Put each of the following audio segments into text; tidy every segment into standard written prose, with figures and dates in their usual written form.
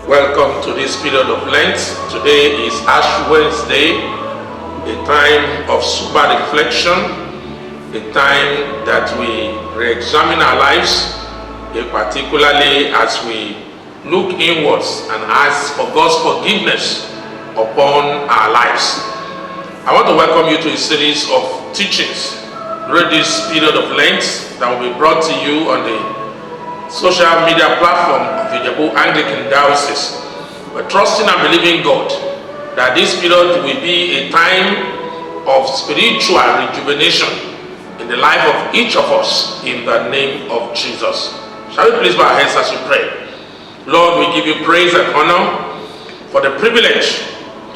Welcome to this period of Lent. Today is Ash Wednesday, a time of sober reflection, a time that we re-examine our lives, particularly as we look inwards and ask for God's forgiveness upon our lives. I want to welcome you to a series of teachings during this period of Lent that will be brought to you on the social media platform of Ijebu Anglican Diocese. We're trusting and believing God that this period will be a time of spiritual rejuvenation in the life of each of us in the name of Jesus. Shall we please bow our heads as we pray? Lord, we give you praise and honor for the privilege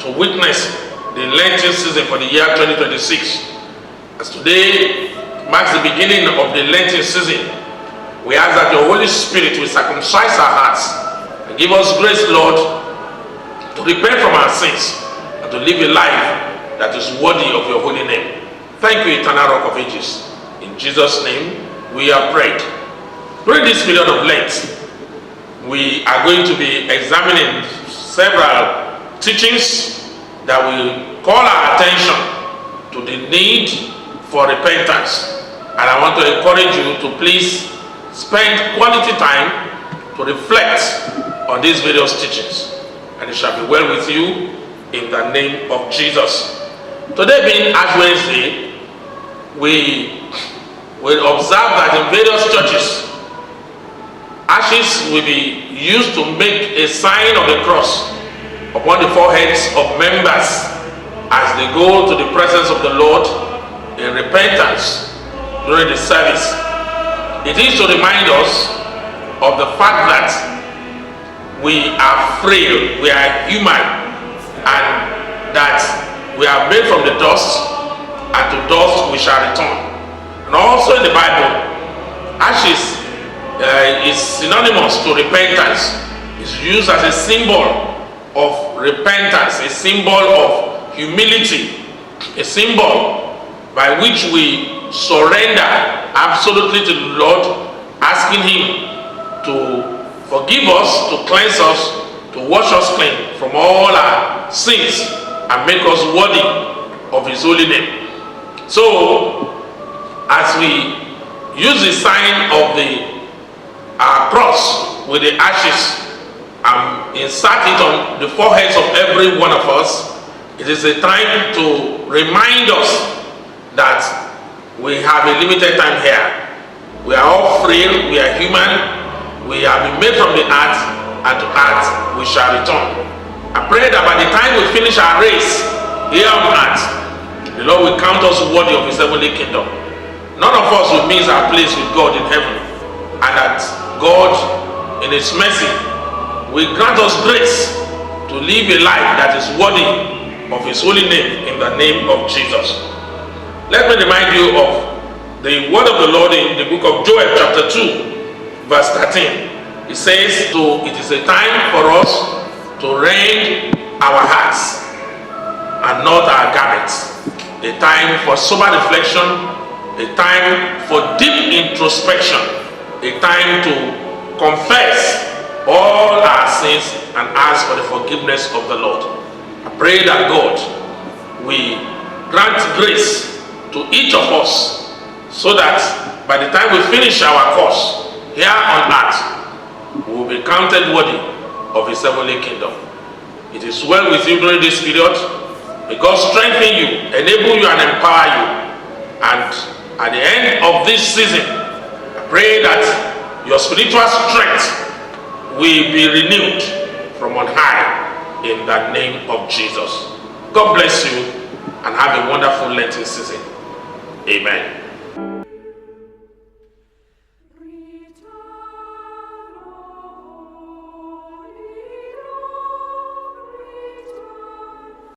to witness the Lenten season for the year 2026. As today marks the beginning of the Lenten season, we ask that your Holy Spirit will circumcise our hearts and give us grace, Lord, to repent from our sins and to live a life that is worthy of your holy name. Thank you, eternal Rock of Ages. In Jesus' name, we are prayed. During this period of Lent, we are going to be examining several teachings that will call our attention to the need for repentance. And I want to encourage you to please spend quality time to reflect on these various teachings, and it shall be well with you in the name of Jesus. Today being Ash Wednesday, we will observe that in various churches, ashes will be used to make a sign of the cross upon the foreheads of members as they go to the presence of the Lord in repentance during the service. It is to remind us of the fact that we are frail, we are human, and that we are made from the dust, and to dust we shall return. And also in the Bible, ashes is synonymous to repentance. It's used as a symbol of repentance, a symbol of humility, a symbol by which we surrender absolutely to the Lord, asking him to forgive us, to cleanse us, to wash us clean from all our sins and make us worthy of his holy name. So as we use the sign of the cross with the ashes and insert it on the foreheads of every one of us, it is a time to remind us that we have a limited time here. We are all frail, we are human, we have been made from the earth, and to earth we shall return. I pray that by the time we finish our race here on earth, the Lord will count us worthy of his heavenly kingdom. None of us will miss our place with God in heaven, and that God in his mercy will grant us grace to live a life that is worthy of his holy name in the name of Jesus. Let me remind you of the word of the Lord in the book of Joel chapter 2 verse 13. It says, so it is a time for us to rend our hearts and not our garments, a time for sober reflection, a time for deep introspection, a time to confess all our sins and ask for the forgiveness of the Lord. I pray that God will grant grace to each of us, so that by the time we finish our course here on earth, we will be counted worthy of his heavenly kingdom. It is well with you during this period. May God strengthen you, enable you, and empower you. And at the end of this season, I pray that your spiritual strength will be renewed from on high in the name of Jesus. God bless you and have a wonderful Lenten season. Amen.